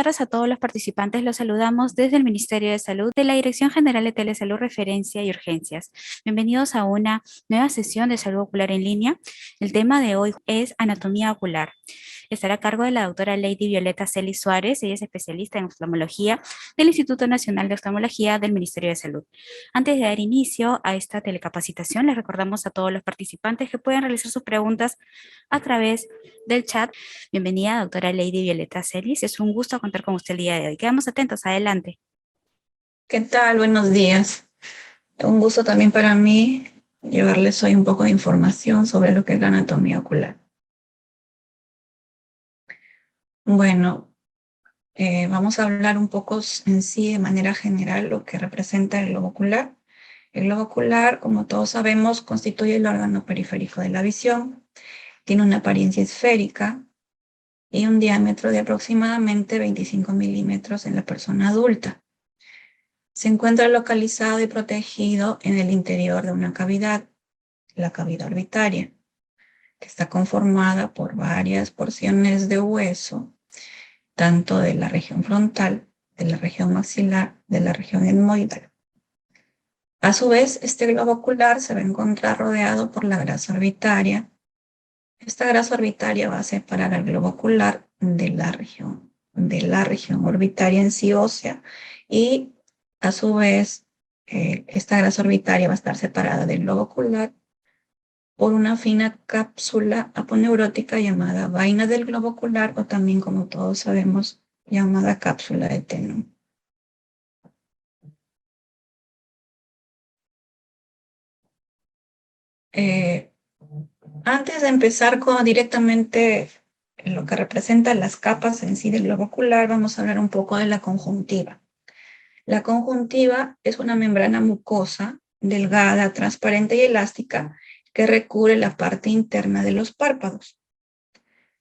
tardes a todos los participantes. Los saludamos desde el Ministerio de Salud de la Dirección General de Telesalud, Referencia y Urgencias. Bienvenidos a una nueva sesión de salud ocular en línea. El tema de hoy es anatomía ocular. Estará a cargo de la doctora Lady Violeta Celis Suárez. Ella es especialista en oftalmología del Instituto Nacional de Oftalmología del Ministerio de Salud. Antes de dar inicio a esta telecapacitación, les recordamos a todos los participantes que pueden realizar sus preguntas a través del chat. Bienvenida, doctora Lady Violeta Celis. Es un gusto contar con usted el día de hoy. Quedamos atentos. Adelante. ¿Qué tal? Buenos días. Un gusto también para mí llevarles hoy un poco de información sobre lo que es la anatomía ocular. Bueno, vamos a hablar un poco en sí de manera general lo que representa el globo ocular. El globo ocular, como todos sabemos, constituye el órgano periférico de la visión. Tiene una apariencia esférica y un diámetro de aproximadamente 25 milímetros en la persona adulta. Se encuentra localizado y protegido en el interior de una cavidad, la cavidad orbitaria, que está conformada por varias porciones de hueso, tanto de la región frontal, de la región maxilar, de la región etmoidal. A su vez, este globo ocular se va a encontrar rodeado por la grasa orbitaria. Esta grasa orbitaria va a separar al globo ocular de la región orbitaria en sí ósea, y a su vez esta grasa orbitaria va a estar separada del globo ocular por una fina cápsula aponeurótica llamada vaina del globo ocular, o también, como todos sabemos, llamada cápsula de Tenon. Antes de empezar directamente lo que representan las capas en sí del globo ocular, vamos a hablar un poco de la conjuntiva. La conjuntiva es una membrana mucosa, delgada, transparente y elástica, que recubre la parte interna de los párpados.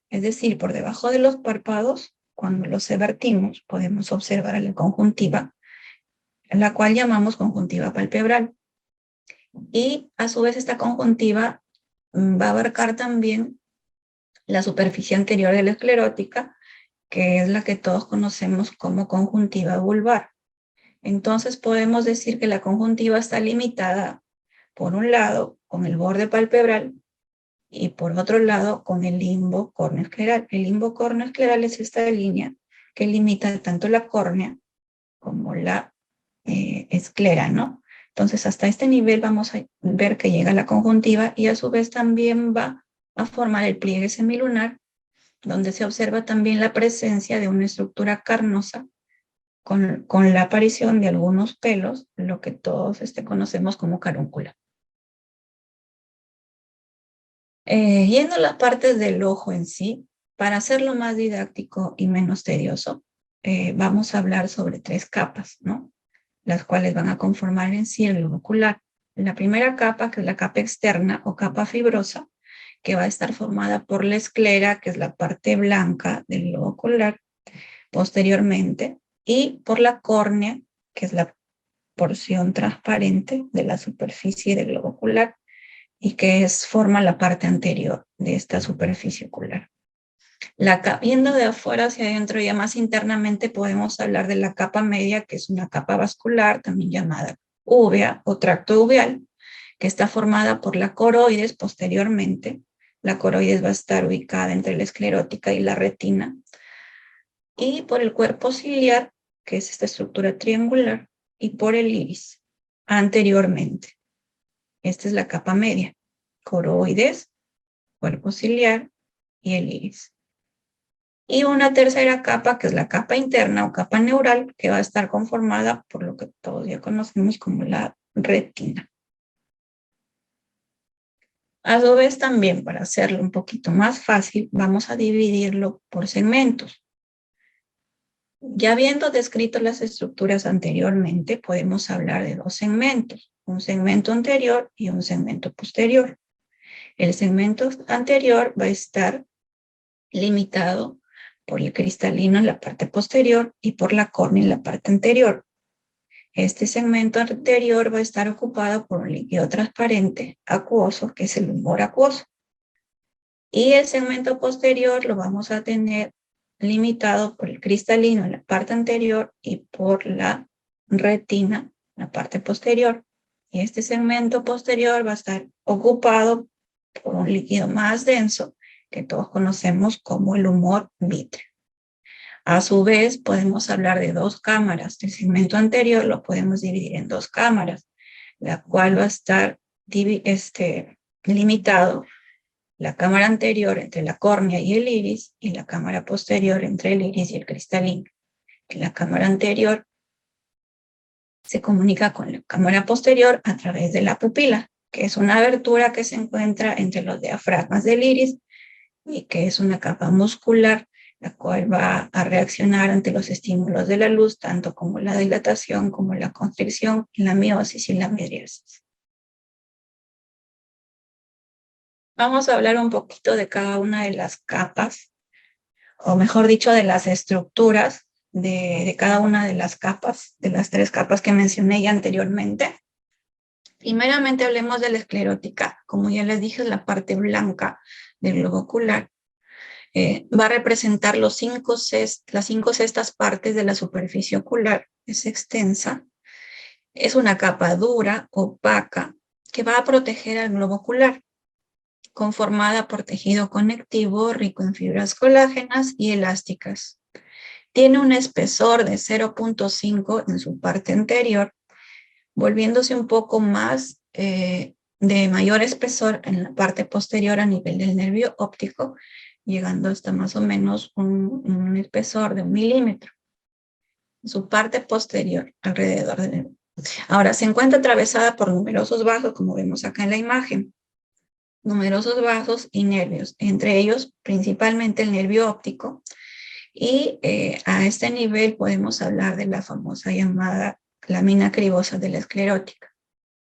Es decir, por debajo de los párpados, cuando los evertimos, podemos observar la conjuntiva, la cual llamamos conjuntiva palpebral. Y a su vez esta conjuntiva va a abarcar también la superficie anterior de la esclerótica, que es la que todos conocemos como conjuntiva vulvar. Entonces podemos decir que la conjuntiva está limitada, por un lado, con el borde palpebral y por otro lado, con el limbo corneoescleral. El limbo corneoescleral es esta línea que limita tanto la córnea como la esclera, ¿no? Entonces, hasta este nivel vamos a ver que llega la conjuntiva, y a su vez también va a formar el pliegue semilunar, donde se observa también la presencia de una estructura carnosa con la aparición de algunos pelos, lo que todos conocemos como carúncula. Yendo a las partes del ojo en sí, para hacerlo más didáctico y menos tedioso, vamos a hablar sobre 3 capas, ¿no? Las cuales van a conformar en sí el globo ocular. La primera capa, que es la capa externa o capa fibrosa, que va a estar formada por la esclera, que es la parte blanca del globo ocular, posteriormente, y por la córnea, que es la porción transparente de la superficie del globo ocular, y que forma la parte anterior de esta superficie ocular. Viendo de afuera hacia adentro, ya más internamente, podemos hablar de la capa media, que es una capa vascular, también llamada úvea o tracto uveal, que está formada por la coroides posteriormente. La coroides va a estar ubicada entre la esclerótica y la retina, y por el cuerpo ciliar, que es esta estructura triangular, y por el iris anteriormente. Esta es la capa media: coroides, cuerpo ciliar y el iris. Y una tercera capa, que es la capa interna o capa neural, que va a estar conformada por lo que todos ya conocemos como la retina. A su vez, también, para hacerlo un poquito más fácil, vamos a dividirlo por segmentos. Ya habiendo descrito las estructuras anteriormente, podemos hablar de 2 segmentos: un segmento anterior y un segmento posterior. El segmento anterior va a estar limitado por el cristalino en la parte posterior y por la córnea en la parte anterior. Este segmento anterior va a estar ocupado por un líquido transparente acuoso, que es el humor acuoso. Y el segmento posterior lo vamos a tener limitado por el cristalino en la parte anterior y por la retina en la parte posterior. Y este segmento posterior va a estar ocupado por un líquido más denso que todos conocemos como el humor vítreo. A su vez, podemos hablar de dos cámaras. El segmento anterior lo podemos dividir en dos cámaras, la cual va a estar limitado la cámara anterior entre la córnea y el iris y la cámara posterior entre el iris y el cristalino. La cámara anterior se comunica con la cámara posterior a través de la pupila, que es una abertura que se encuentra entre los diafragmas del iris y que es una capa muscular, la cual va a reaccionar ante los estímulos de la luz, tanto como la dilatación, como la constricción, la miosis y la midriasis. Vamos a hablar un poquito de cada una de las capas, o mejor dicho, de las estructuras de cada una de las capas, de las tres capas que mencioné ya anteriormente. Primeramente hablemos de la esclerótica. Como ya les dije, es la parte blanca del globo ocular. Va a representar las 5 sextas partes de la superficie ocular. Es extensa. Es una capa dura, opaca, que va a proteger al globo ocular, conformada por tejido conectivo rico en fibras colágenas y elásticas. Tiene un espesor de 0.5 en su parte anterior, volviéndose un poco más de mayor espesor en la parte posterior a nivel del nervio óptico, llegando hasta más o menos un espesor de 1 milímetro. En su parte posterior, alrededor del nervio. Ahora, se encuentra atravesada por numerosos vasos, como vemos acá en la imagen. Numerosos vasos y nervios, entre ellos principalmente el nervio óptico, y a este nivel podemos hablar de la famosa llamada lámina cribosa de la esclerótica,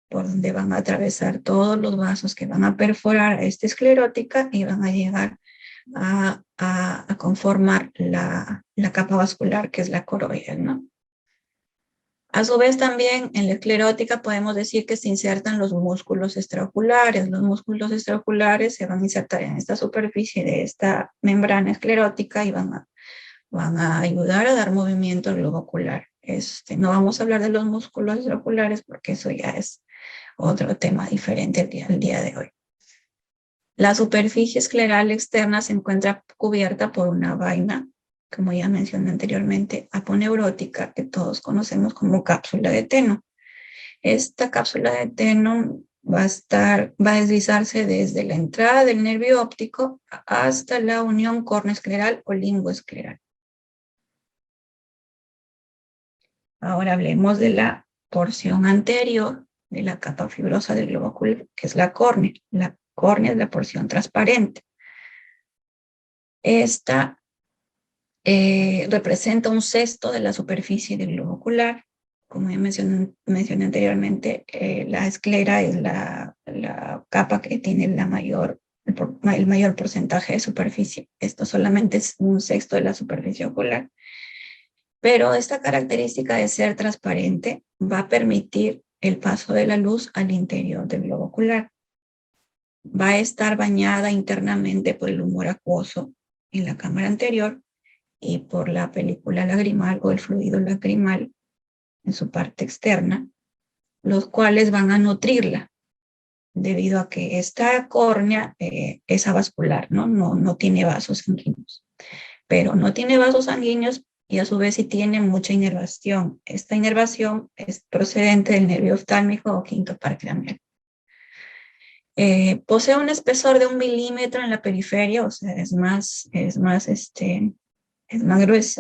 por donde van a atravesar todos los vasos que van a perforar a esta esclerótica y van a llegar a conformar la capa vascular, que es la coroidal, ¿no? A su vez, también en la esclerótica podemos decir que se insertan los músculos extraoculares. Los músculos extraoculares se van a insertar en esta superficie de esta membrana esclerótica y van a ayudar a dar movimiento al globo ocular. No vamos a hablar de los músculos extraoculares porque eso ya es otro tema diferente el día de hoy. La superficie escleral externa se encuentra cubierta por una vaina, como ya mencioné anteriormente, aponeurótica, que todos conocemos como cápsula de Tenno. Esta cápsula de Tenno va a deslizarse desde la entrada del nervio óptico hasta la unión córneo-escleral o linguoescleral. Ahora hablemos de la porción anterior de la capa fibrosa del globo ocular, que es la córnea. La córnea es la porción transparente. Esta representa un sexto de la superficie del globo ocular. Como ya mencioné anteriormente, la esclera es la capa que tiene el mayor porcentaje de superficie. Esto solamente es un sexto de la superficie ocular. Pero esta característica de ser transparente va a permitir el paso de la luz al interior del globo ocular. Va a estar bañada internamente por el humor acuoso en la cámara anterior y por la película lagrimal o el fluido lacrimal en su parte externa, los cuales van a nutrirla, debido a que esta córnea es avascular, no tiene vasos sanguíneos. Pero no tiene vasos sanguíneos y a su vez sí tiene mucha inervación. Esta inervación es procedente del nervio oftálmico o quinto par craneal. Posee un espesor de 1 milímetro en la periferia, o sea, es más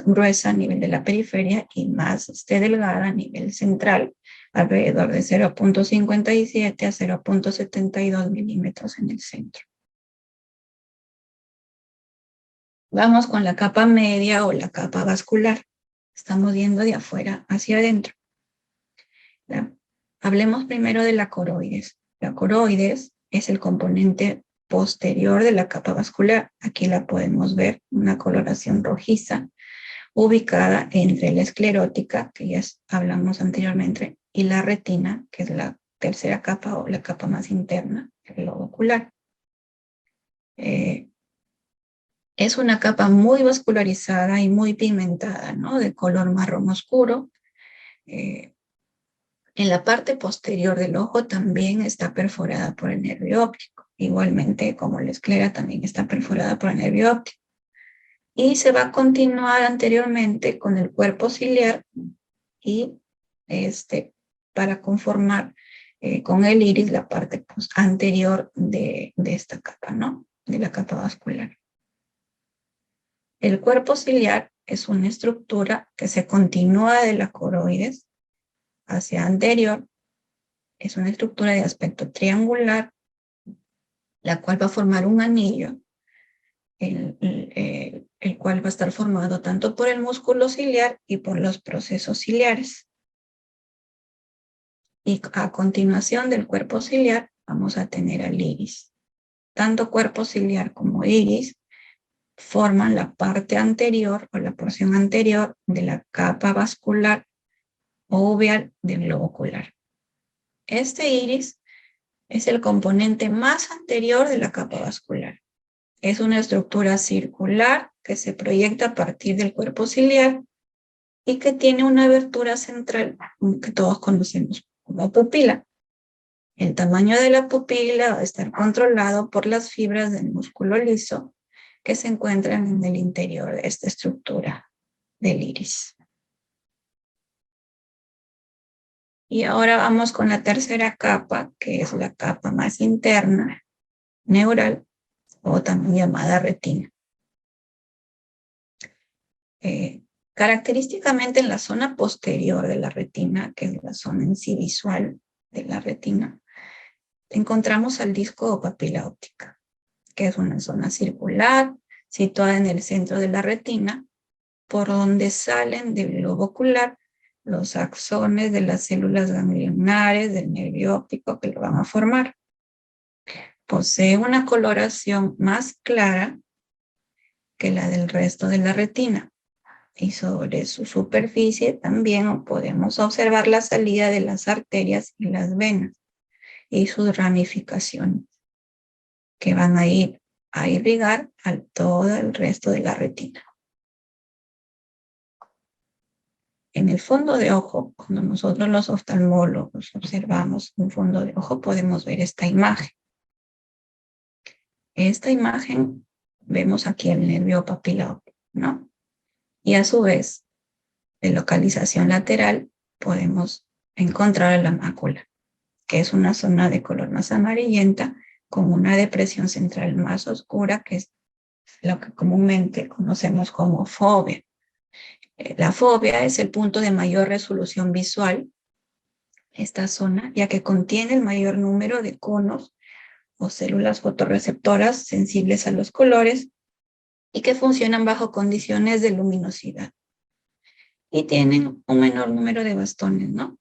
gruesa a nivel de la periferia y más delgada a nivel central, alrededor de 0.57 a 0.72 milímetros en el centro. Vamos con la capa media o la capa vascular. Estamos yendo de afuera hacia adentro. Hablemos primero de la coroides. La coroides es el componente posterior de la capa vascular. Aquí la podemos ver, una coloración rojiza, ubicada entre la esclerótica, que ya hablamos anteriormente, y la retina, que es la tercera capa o la capa más interna del globo ocular. Es una capa muy vascularizada y muy pigmentada, ¿no? De color marrón oscuro. En la parte posterior del ojo también está perforada por el nervio óptico. Igualmente, como la esclera también está perforada por el nervio óptico. Y se va a continuar anteriormente con el cuerpo ciliar y para conformar con el iris la parte anterior de esta capa, ¿no? De la capa vascular. El cuerpo ciliar es una estructura que se continúa de la coroides hacia anterior. Es una estructura de aspecto triangular, la cual va a formar un anillo, el cual va a estar formado tanto por el músculo ciliar y por los procesos ciliares. Y a continuación del cuerpo ciliar vamos a tener al iris. Tanto cuerpo ciliar como iris forman la parte anterior o la porción anterior de la capa vascular o uveal del globo ocular. Este iris es el componente más anterior de la capa vascular. Es una estructura circular que se proyecta a partir del cuerpo ciliar y que tiene una abertura central que todos conocemos como pupila. El tamaño de la pupila va a estar controlado por las fibras del músculo liso que se encuentran en el interior de esta estructura del iris. Y ahora vamos con la tercera capa, que es la capa más interna, neural, o también llamada retina. Característicamente en la zona posterior de la retina, que es la zona en sí visual de la retina, encontramos al disco o papila óptica, que es una zona circular situada en el centro de la retina, por donde salen del globo ocular los axones de las células ganglionares del nervio óptico que lo van a formar. Posee una coloración más clara que la del resto de la retina, y sobre su superficie también podemos observar la salida de las arterias y las venas y sus ramificaciones que van a ir a irrigar a todo el resto de la retina. En el fondo de ojo, cuando nosotros los oftalmólogos observamos un fondo de ojo, podemos ver esta imagen. Esta imagen vemos aquí el nervio papilar, ¿no? Y a su vez, de localización lateral, podemos encontrar la mácula, que es una zona de color más amarillenta con una depresión central más oscura, que es lo que comúnmente conocemos como fobia. La fobia es el punto de mayor resolución visual, esta zona, ya que contiene el mayor número de conos o células fotorreceptoras sensibles a los colores y que funcionan bajo condiciones de luminosidad. Y tienen un menor número de bastones, ¿no?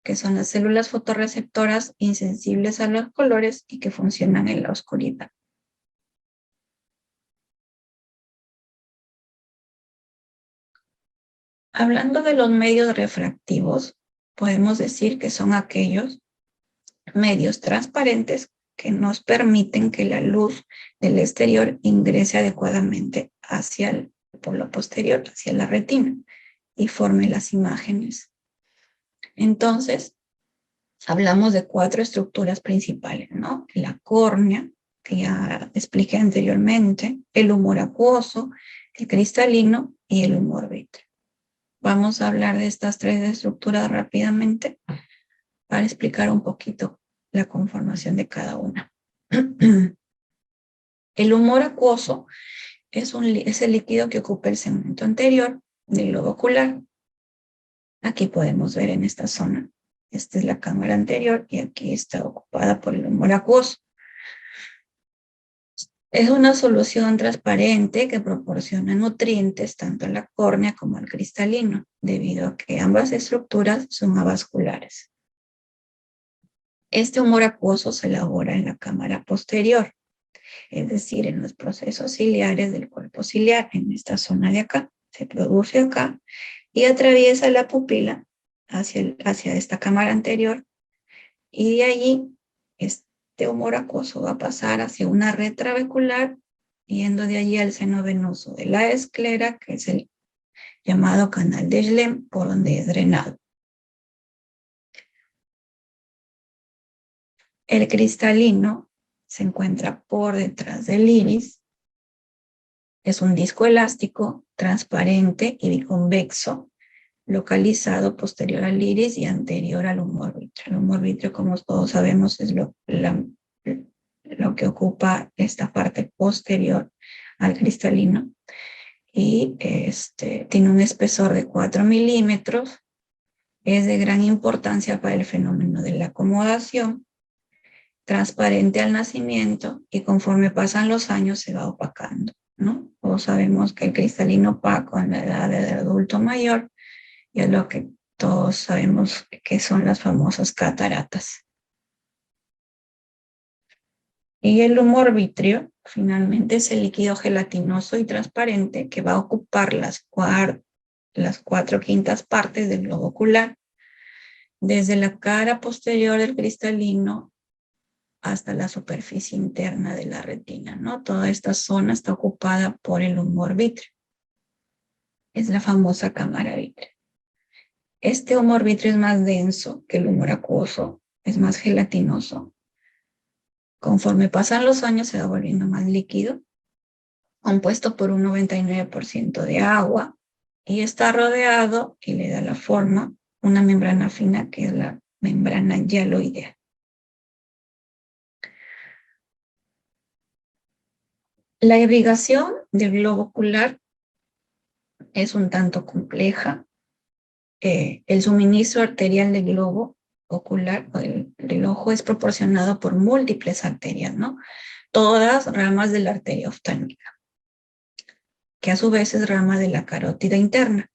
Que son las células fotorreceptoras insensibles a los colores y que funcionan en la oscuridad. Hablando de los medios refractivos, podemos decir que son aquellos medios transparentes que nos permiten que la luz del exterior ingrese adecuadamente por lo posterior, hacia la retina, y forme las imágenes. Entonces, hablamos de 4 estructuras principales, ¿no? La córnea, que ya expliqué anteriormente, el humor acuoso, el cristalino y el humor vítreo. Vamos a hablar de estas 3 estructuras rápidamente para explicar un poquito la conformación de cada una. El humor acuoso es el líquido que ocupa el segmento anterior del globo ocular. Aquí podemos ver en esta zona. Esta es la cámara anterior y aquí está ocupada por el humor acuoso. Es una solución transparente que proporciona nutrientes tanto a la córnea como al cristalino, debido a que ambas estructuras son avasculares. Este humor acuoso se elabora en la cámara posterior, es decir, en los procesos ciliares del cuerpo ciliar, en esta zona de acá, se produce acá y atraviesa la pupila hacia esta cámara anterior, y de allí este humor acuoso va a pasar hacia una red trabecular yendo de allí al seno venoso de la esclera, que es el llamado canal de Schlemm, por donde es drenado. El cristalino se encuentra por detrás del iris. Es un disco elástico, transparente y biconvexo, localizado posterior al iris y anterior al humor vítreo. El humor vítreo, como todos sabemos, es lo que ocupa esta parte posterior al cristalino. Y tiene un espesor de 4 milímetros. Es de gran importancia para el fenómeno de la acomodación, transparente al nacimiento y conforme pasan los años se va opacando, ¿no? Todos sabemos que el cristalino opaco en la edad del adulto mayor y es lo que todos sabemos que son las famosas cataratas. Y el humor vítreo finalmente es el líquido gelatinoso y transparente que va a ocupar las 4/5 partes del globo ocular, desde la cara posterior del cristalino hasta la superficie interna de la retina, ¿no? Toda esta zona está ocupada por el humor vítreo. Es la famosa cámara vítrea. Este humor vítreo es más denso que el humor acuoso, es más gelatinoso. Conforme pasan los años se va volviendo más líquido, compuesto por un 99% de agua, y está rodeado, y le da la forma, una membrana fina que es la membrana hialoidea. La irrigación del globo ocular es un tanto compleja. El suministro arterial del globo ocular del ojo es proporcionado por múltiples arterias, ¿no? Todas ramas de la arteria oftálmica, que a su vez es rama de la carótida interna.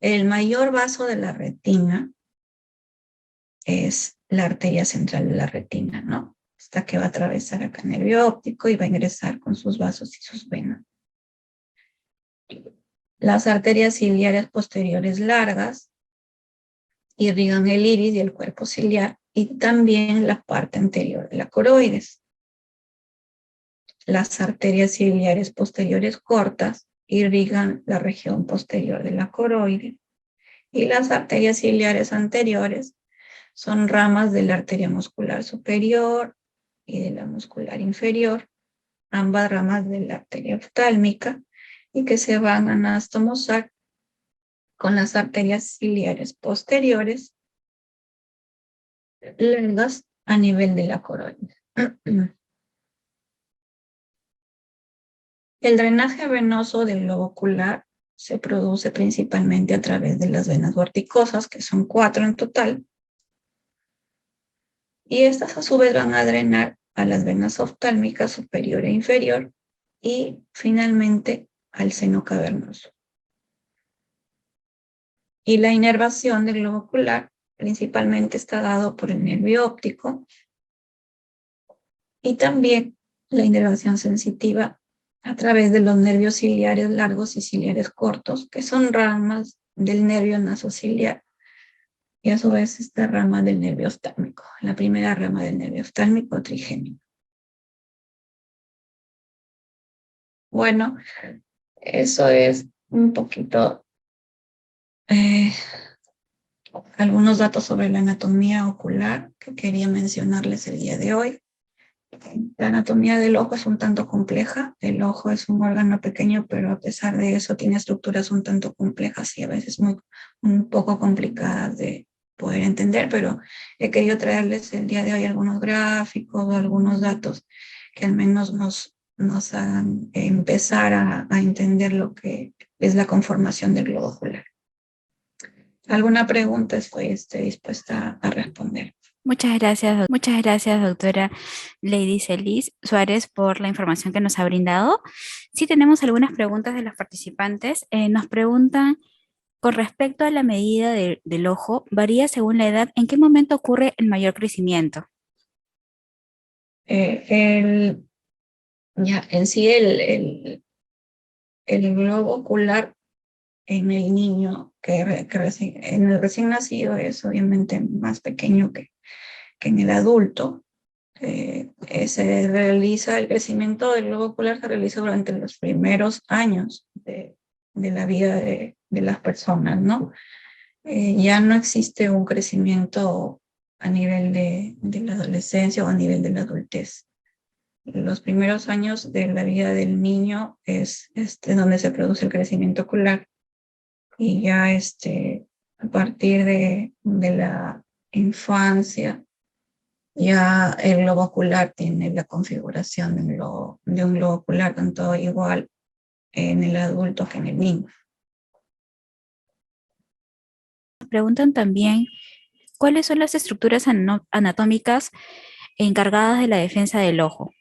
El mayor vaso de la retina es la arteria central de la retina, ¿no? Esta que va a atravesar acá el nervio óptico y va a ingresar con sus vasos y sus venas. Las arterias ciliares posteriores largas irrigan el iris y el cuerpo ciliar y también la parte anterior de la coroides. Las arterias ciliares posteriores cortas irrigan la región posterior de la coroide y las arterias ciliares anteriores son ramas de la arteria muscular superior y de la muscular inferior, ambas ramas de la arteria oftálmica, y que se van a anastomosar con las arterias ciliares posteriores largas a nivel de la coroide. El drenaje venoso del globo ocular se produce principalmente a través de las venas vorticosas, que son 4 en total, y estas a su vez van a drenar a las venas oftálmicas superior e inferior y finalmente al seno cavernoso. Y la inervación del globo ocular principalmente está dado por el nervio óptico y también la inervación sensitiva a través de los nervios ciliares largos y ciliares cortos, que son ramas del nervio nasociliar y a su vez esta rama del nervio oftálmico, la primera rama del nervio oftálmico trigémino. Bueno, eso es un poquito algunos datos sobre la anatomía ocular que quería mencionarles el día de hoy. La anatomía del ojo es un tanto compleja. El ojo es un órgano pequeño, pero a pesar de eso tiene estructuras un tanto complejas y a veces un poco complicadas de poder entender, pero he querido traerles el día de hoy algunos gráficos o algunos datos que al menos nos hagan empezar a entender lo que es la conformación del globo ocular. ¿Alguna pregunta? Estoy dispuesta a responder. Muchas gracias, doctora Lady Celis Suárez, por la información que nos ha brindado. Sí tenemos algunas preguntas de los participantes. Nos preguntan, con respecto a la medida del ojo, ¿varía según la edad? ¿En qué momento ocurre el mayor crecimiento? En sí el globo ocular en el niño en el recién nacido es obviamente más pequeño que en el adulto. Se realiza el crecimiento del globo ocular, se realiza durante los primeros años de la vida de las personas, ¿no? Ya no existe un crecimiento a nivel de la adolescencia o a nivel de la adultez. Los primeros años de la vida del niño es donde se produce el crecimiento ocular, y ya a partir de la infancia, ya el globo ocular tiene la configuración de un globo ocular, tanto igual en el adulto que en el niño. Preguntan también cuáles son las estructuras anatómicas encargadas de la defensa del ojo.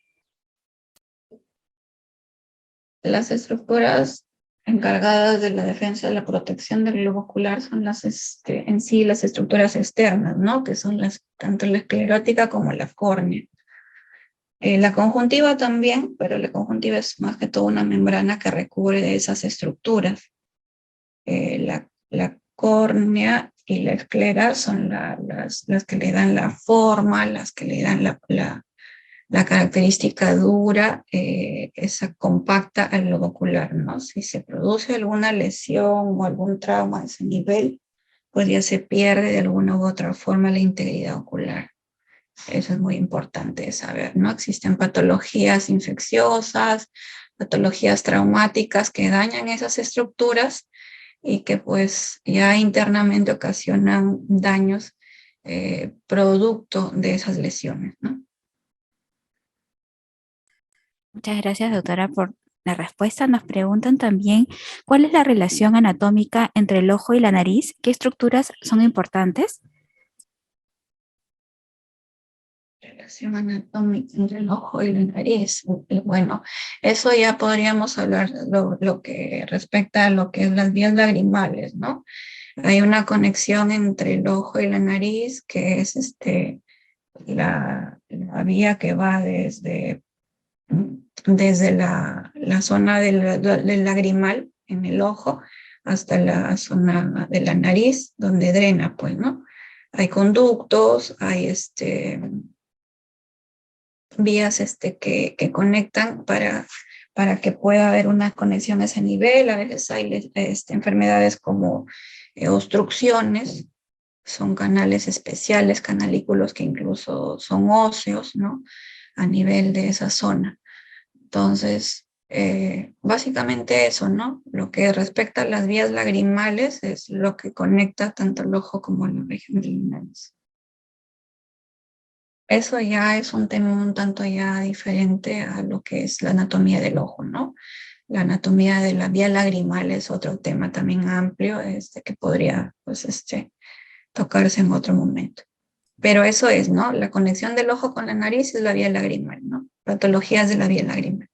Las estructuras encargadas de la defensa de la protección del globo ocular son en sí las estructuras externas, ¿no? Que son tanto la esclerótica como la córnea. La conjuntiva también, pero la conjuntiva es más que todo una membrana que recubre de esas estructuras. La córnea y la esclera son las que le dan la forma, las que le dan la característica dura, esa compacta al globo ocular, ¿no? Si se produce alguna lesión o algún trauma a ese nivel, pues ya se pierde de alguna u otra forma la integridad ocular. Eso es muy importante saber, ¿no? Existen patologías infecciosas, patologías traumáticas que dañan esas estructuras y que pues ya internamente ocasionan daños producto de esas lesiones, ¿no? Muchas gracias, doctora, por la respuesta. Nos preguntan también cuál es la relación anatómica entre el ojo y la nariz, qué estructuras son importantes. Relación anatómica entre el ojo y la nariz. Bueno, eso ya podríamos hablar lo que respecta a lo que es las vías lagrimales, ¿no? Hay una conexión entre el ojo y la nariz, que es la vía que va desde la zona del lagrimal en el ojo hasta la zona de la nariz, donde drena, pues, ¿no? Hay conductos, hay vías que conectan para que pueda haber una conexión a ese nivel. A veces hay enfermedades como obstrucciones, son canales especiales, canalículos que incluso son óseos, ¿no? A nivel de esa zona. Entonces, básicamente eso, ¿no? Lo que respecta a las vías lagrimales es lo que conecta tanto el ojo como la región de la nariz. Eso ya es un tema un tanto ya diferente a lo que es la anatomía del ojo, ¿no? La anatomía de la vía lagrimal es otro tema también amplio, que podría, pues, tocarse en otro momento. Pero eso es, ¿no? La conexión del ojo con la nariz es la vía lagrimal, ¿no? Patologías de la vía lagrimal.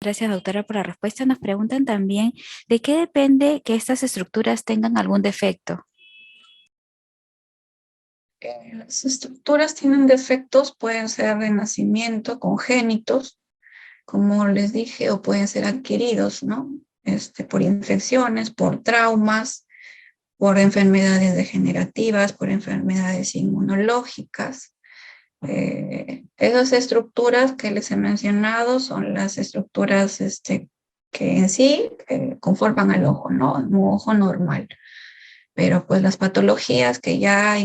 Gracias, doctora, por la respuesta. Nos preguntan también de qué depende que estas estructuras tengan algún defecto. Las estructuras tienen defectos, pueden ser de nacimiento, congénitos, como les dije, o pueden ser adquiridos, ¿no? Por infecciones, por traumas, por enfermedades degenerativas, por enfermedades inmunológicas. Esas estructuras que les he mencionado son las estructuras que en sí conforman al ojo, ¿no? Un ojo normal. Pero pues las patologías que ya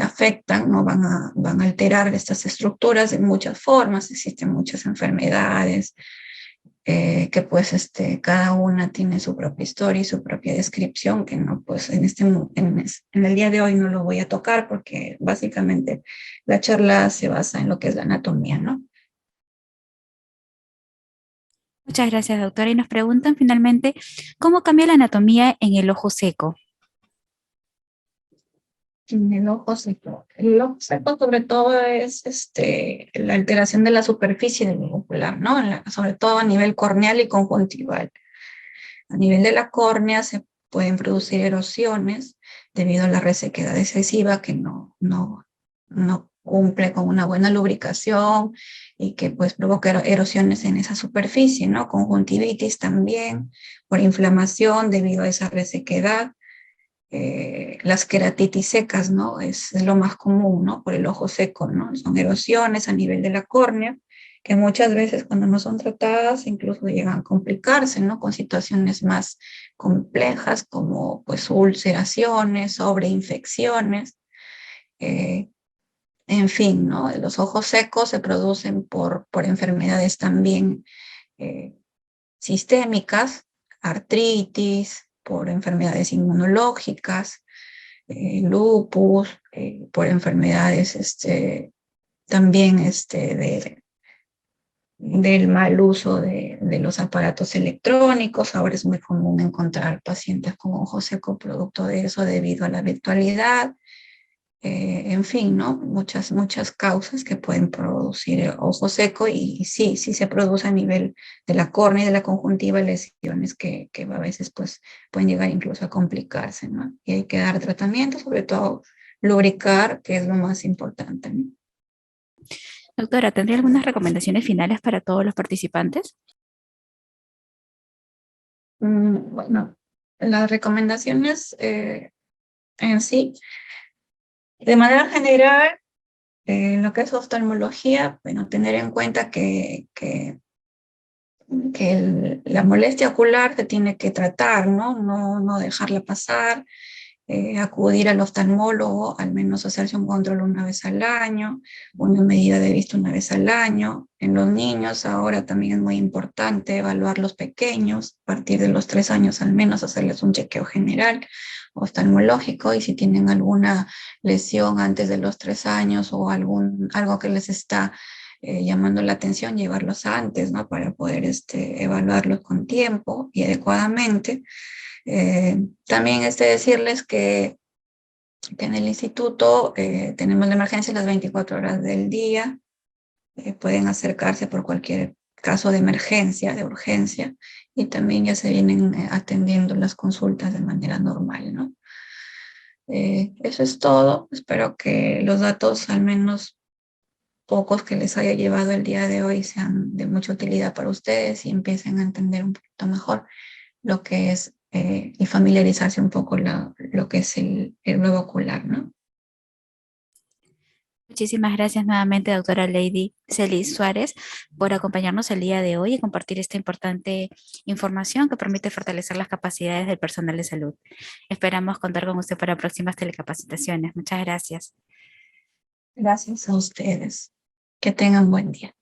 afectan, ¿no? Van a alterar estas estructuras de muchas formas. Existen muchas enfermedades que pues cada una tiene su propia historia y su propia descripción, que no, pues en el día de hoy no lo voy a tocar porque básicamente la charla se basa en lo que es la anatomía, ¿no? Muchas gracias, doctora. Y nos preguntan finalmente cómo cambia la anatomía en el ojo seco. En el ojo seco. El ojo seco sobre todo es la alteración de la superficie del globo ocular, ¿no? Sobre todo a nivel corneal y conjuntival. A nivel de la córnea se pueden producir erosiones debido a la resequedad excesiva que no cumple con una buena lubricación y que pues provoca erosiones en esa superficie, ¿no? Conjuntivitis también por inflamación debido a esa resequedad. las queratitis secas, ¿no? Es lo más común, ¿no? Por el ojo seco, ¿no? Son erosiones a nivel de la córnea, que muchas veces cuando no son tratadas incluso llegan a complicarse, ¿no? Con situaciones más complejas como pues ulceraciones, sobreinfecciones, eh, en fin, ¿no? Los ojos secos se producen por enfermedades también eh, sistémicas, artritis, por enfermedades inmunológicas, lupus, por enfermedades también del mal uso de los aparatos electrónicos. Ahora es muy común encontrar pacientes con ojo seco producto de eso debido a la virtualidad. En fin, ¿no? Muchas causas que pueden producir el ojo seco y sí, sí se produce a nivel de la córnea y de la conjuntiva lesiones que a veces pues pueden llegar incluso a complicarse, ¿no? Y hay que dar tratamiento, sobre todo lubricar, que es lo más importante, ¿no? Doctora, ¿tendría algunas recomendaciones finales para todos los participantes? Bueno, las recomendaciones en sí, de manera general, lo que es oftalmología, bueno, tener en cuenta que la molestia ocular se tiene que tratar, ¿no? No dejarla pasar, acudir al oftalmólogo, al menos hacerse un control una vez al año, una medida de vista una vez al año. En los niños ahora también es muy importante evaluar los pequeños, a partir de los 3 años al menos hacerles un chequeo general oftalmológico y si tienen alguna lesión antes de los 3 años o algo que les está llamando la atención, llevarlos antes, ¿no? Para poder evaluarlos con tiempo y adecuadamente. También decirles que en el instituto tenemos la emergencia las 24 horas del día, pueden acercarse por cualquier caso de emergencia, de urgencia, y también ya se vienen atendiendo las consultas de manera normal, ¿no? Eso es todo. Espero que los datos, al menos pocos que les haya llevado el día de hoy, sean de mucha utilidad para ustedes y empiecen a entender un poquito mejor lo que es y familiarizarse un poco lo que es el globo ocular, ¿no? Muchísimas gracias nuevamente, doctora Lady Celis Suárez, por acompañarnos el día de hoy y compartir esta importante información que permite fortalecer las capacidades del personal de salud. Esperamos contar con usted para próximas telecapacitaciones. Muchas gracias. Gracias a ustedes. Que tengan buen día.